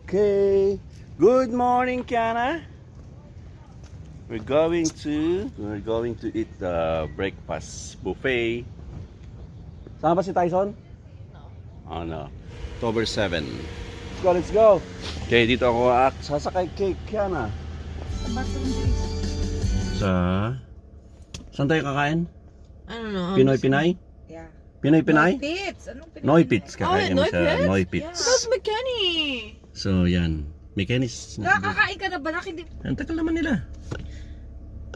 Okay. Good morning, Kiana. We're going to eat the breakfast buffet. Sama ba si Tyson? No. Oh no. October 7. Let's go. Okay, dito ako sasakay kay Kiana. Saan tayo kakain? I don't know. Pinoy-Pinay? Yeah. Pinoy-Pinay? Noypitz. Anong Pinoy? Noypitz. Kakain mo sa Noypitz? Noypitz. That's McKenny. So, yan. Mechanics. Nakakain ka na ba? Ang tagal naman nila.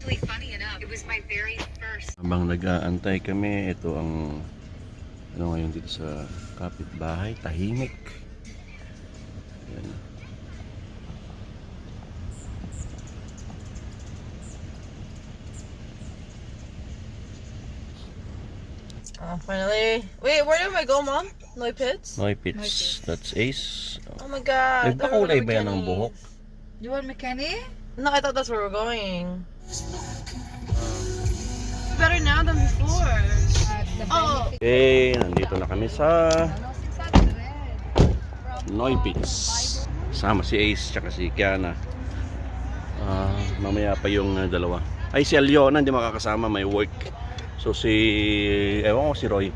Funny enough, it was my very first. Habang nag-aantay kami, ito ang ano ngayon dito sa kapitbahay, tahimik. Yan. Finally. Wait, where did I go, Mom? Noypitz? Noypitz. That's Ace. Oh my God. Nagpakulay ba yan ng buhok? You want McKenny? No, I thought that's where we're going. Better now than before. Oh. Okay, nandito na kami sa Noypitz. Sama si Ace tsaka si Kiana. Mamaya pa yung dalawa. Ay, si Aliona hindi makakasama, may work. So ewan ko si Roy.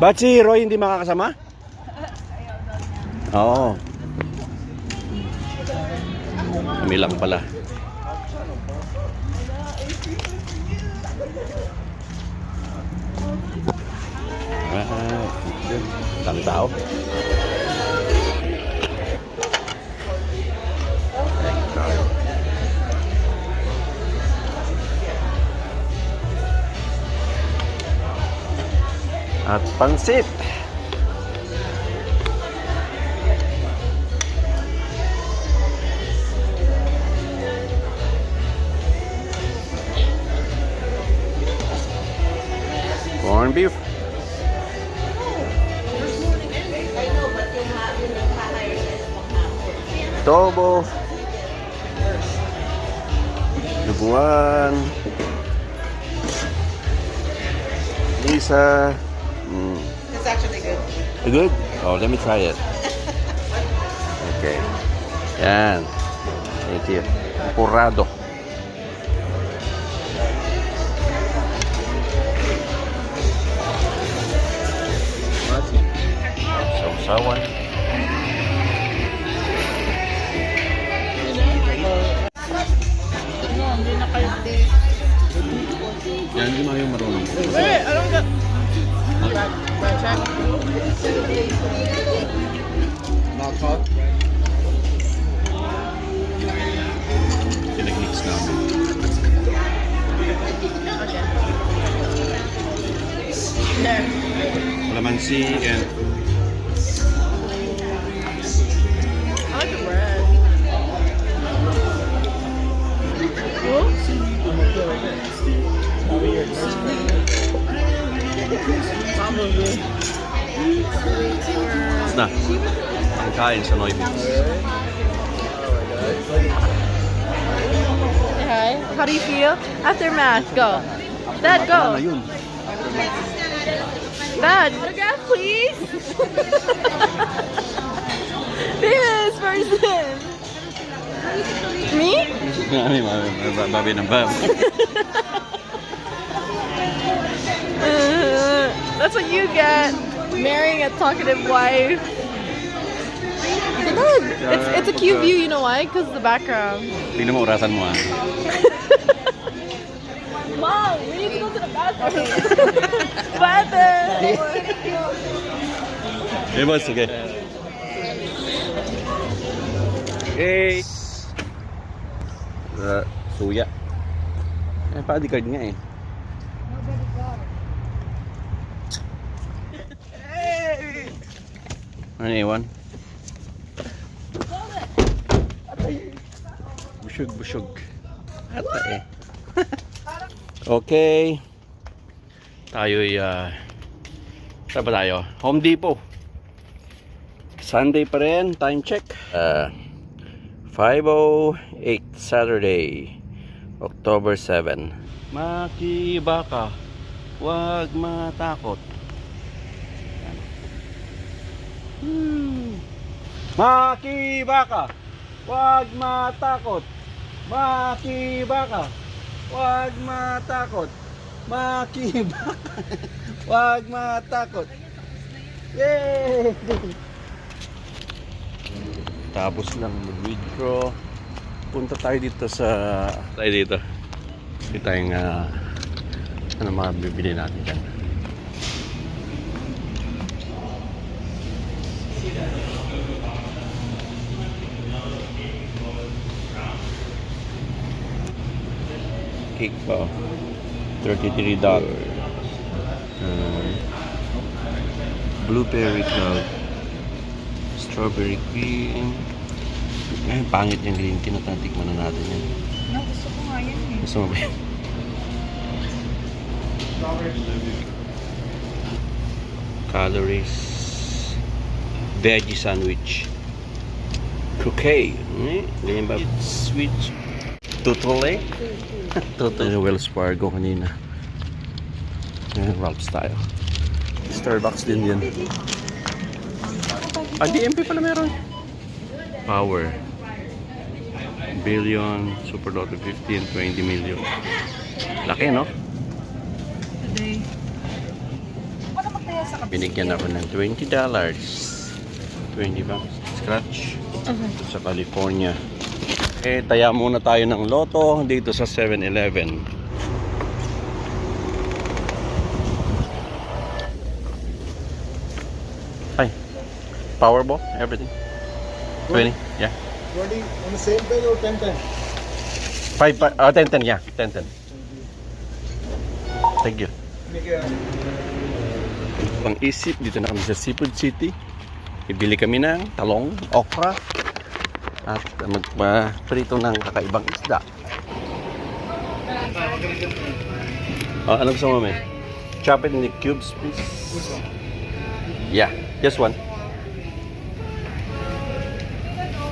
Ba't si Roy hindi makakasama? Oo. Kami lang pala. Dami tao. At pansit. Corned beef. Adobo. Duguan. Lisa. It's actually good. Good? Oh, let me try it. Okay. Yan. Thank you. Porado. Sausawan. Yan, hindi mo yung marunong. Wait, I don't get... Not hot. Pinag-mix namin. There. Calamansi and I like the bread. Cool? Probably. na. Ang kain sa Noypitz. Hi. How do you feel? After math, go. Dad, go. Dad, autograph, please. Famous person. Me? Babi ng bab. That's what you get. Marrying a talkative wife. Look, it's a cute view, you know why? Because of the background. Tingnan mo, orasan mo ah. Mom, we need to go to the bathroom. Bathroom. Eh, boss, sige. Hey! Suya. Eh, pa-ID card nga eh. Ano iwan? Busyog. Ata eh. Okay. Tayo'y saan ba tayo? Home Depot. Sunday pa rin. Time check. 5:08 Saturday, October 7. Makibaka, huwag matakot. Makibaka, huwag matakot. Makibaka, huwag matakot. Makibaka, huwag matakot. Yay! Tapos lang mag-withdraw. Punta tayo dito sa... Tayo dito. Hindi tayong... ano mabibili natin dyan. Cake pa. $33. Blueberry cloud. Strawberry cream. Ay, pangit yung green tea. Natikman na natin yan. No, gusto ko nga yan eh. Gusto mo ba yan? Calories. Veggie sandwich. Cookie. Ganyan ba? Sweet. Tutole. Tutole Wells Fargo kanina. Ralph's style. Starbucks din yan. Ah, DMP pala meron. Power. Billion. Super Lotto 15. 20 million. Laki, no? Today. Ano magtaya sa kapit? Binigyan ako ng $20. 20 bucks. Scratch. Sa California. Eh, taya muna tayo ng loto dito sa 7-Eleven. Ay. Powerball? Everything? 20? Yeah. 20 on the same page or 10-10? 10-10, yeah. 10-10. Thank you. Pang-isip, dito na kami sa Seafood City. Bibili kami ng talong, okra, at magpa-prito ng kakaibang isda. Ano gusto mo, man? Chop it in the cubes, please. Yeah, just one.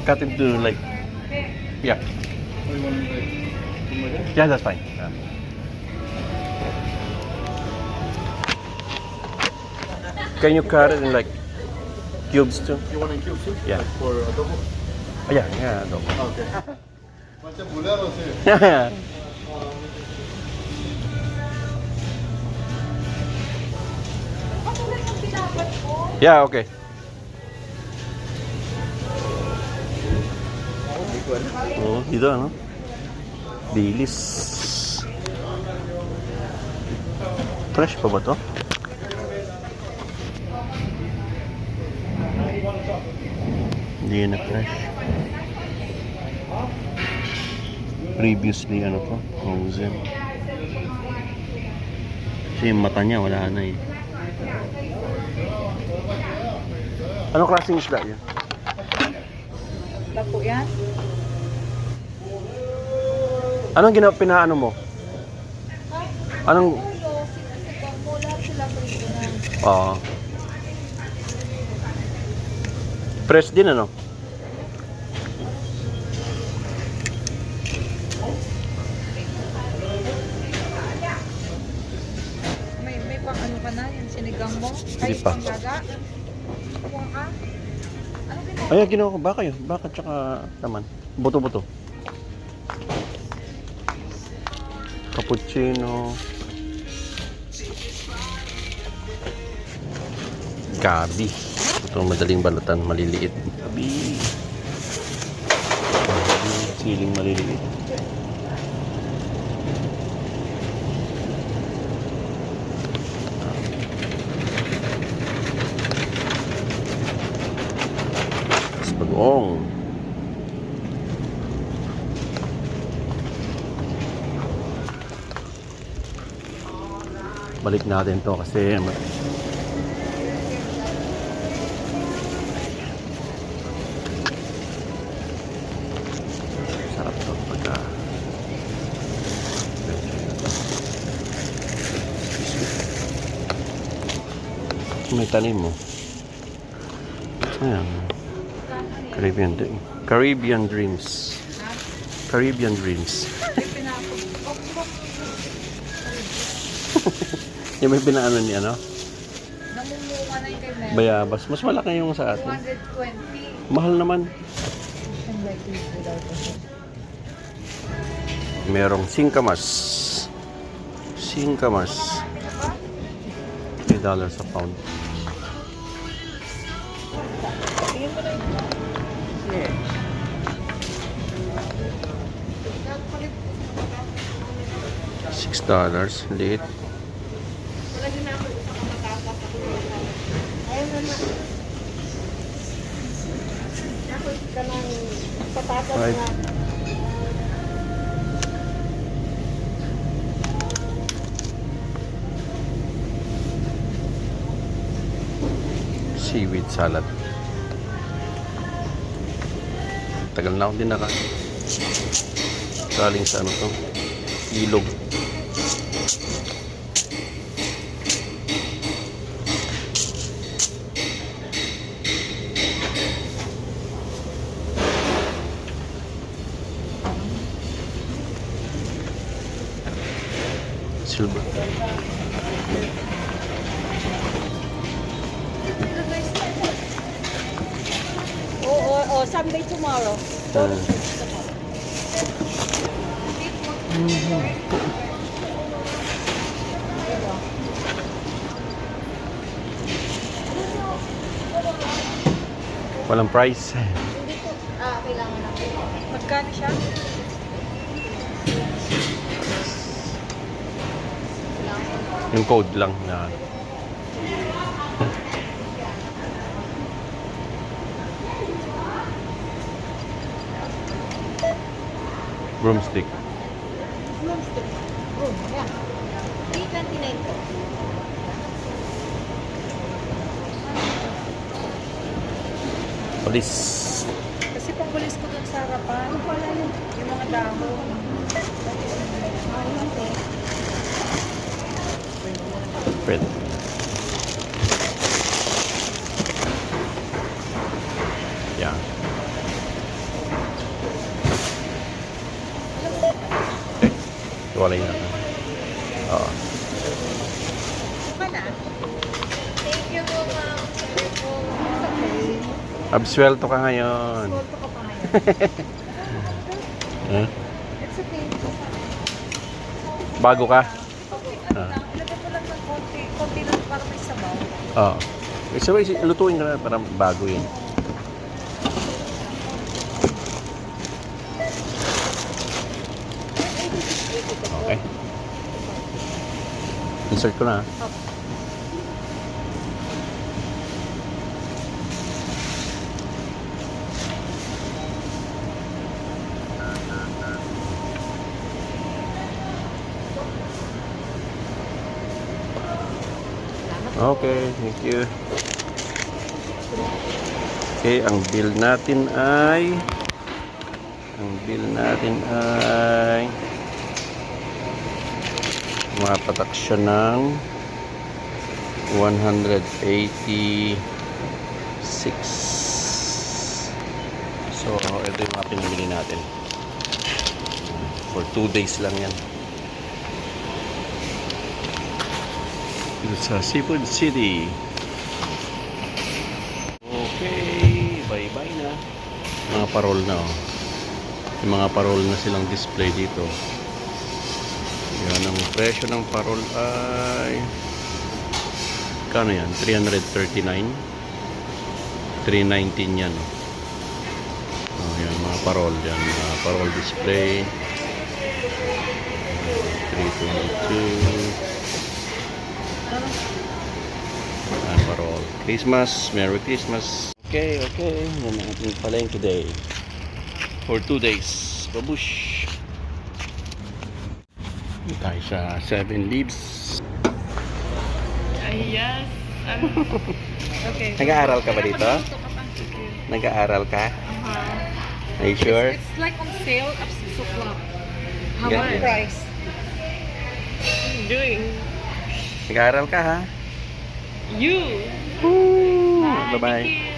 Cut into like... Yeah. Yeah, that's fine. Can you cut it in like cubes too? You want in cubes too? Yeah. For adobo? Yeah, yeah, no. Okay. Macam bularo sih. Yeah, okay. Oh, dito ano? Dilis. Fresh pa ba to? Hindi na fresh. Previously ano to? Frozen. Kasi yung mata niya wala na eh. Anong klaseng isda yan? Lapo yan? Anong pinaano mo? Anong... Fresh din ano? May pang ano ka na, yung sinigang mo? Hindi pa. Pang laga? Kuha ka? Ano ginawa? Ayan, ginawa ko. Baka yun. Baka tsaka naman. Buto-buto. Cappuccino. Gabi. Ito madaling balatan. Maliliit. Gabi. Siling maliliit. Bagong. Balik natin to kasi sarap to pagka may tanim mo. Ayan. Caribbean Dreams. Caribbean Dreams. Yung may pinaano ni ano? Namumuha na yung kay Mel. Bayabas. Mas malaki yung sa atin. 220. Mahal naman. Merong singkamas. Singkamas. $3 a pound. $6. Liit. Right. Seaweed salad. Tagal na akong din nakain. Galing sa ano to? Ilog. Silver. Oh, Sunday tomorrow. Walang price. Kailangan natin. Magkano siya? Yung code lang na broomstick. Yeah. 329 po. Police. Kasi pangbulis ko dun sa harapan. Yung mga dahon. Pwede. Yeah. Wala yun. Oo. Thank you po, ma'am. Sorry po. Okay. Absuelto ka ngayon. Photo ko pa ngayon. Huh? It's okay. Bago ka? Ilagay ko lang ng konti lang para may sabaw. Oo. Sabay, lutuin ka na para bago yun. Okay. Insert ko na. Okay, thank you. Okay, ang bill natin ay mapatak siya ng 186. So, ito yung mga pinamili natin. For 2 days lang yan. Dito sa Seafood City. Okay, bye-bye na. Mga parol na, oh. Yung mga parol na silang display dito. Yan, ang presyo ng parol ay kano yan? 339. 319 yan, oh. Yan, mga parol yan. Mga parol display. 322. Parol. Christmas. Merry Christmas. Okay. Yan ang ating Palengke day. For 2 days. Babush. Tayo sa 7 Leaves. Yes. Okay. Nag-aaral ka ba dito? Nag-aaral ka? Are you sure? It's like on sale up 6 o'clock. How Yeah, much yeah. price? Doing. Nag-aaral ka, ha? You. Woo! Bye. Bye-bye. Thank you.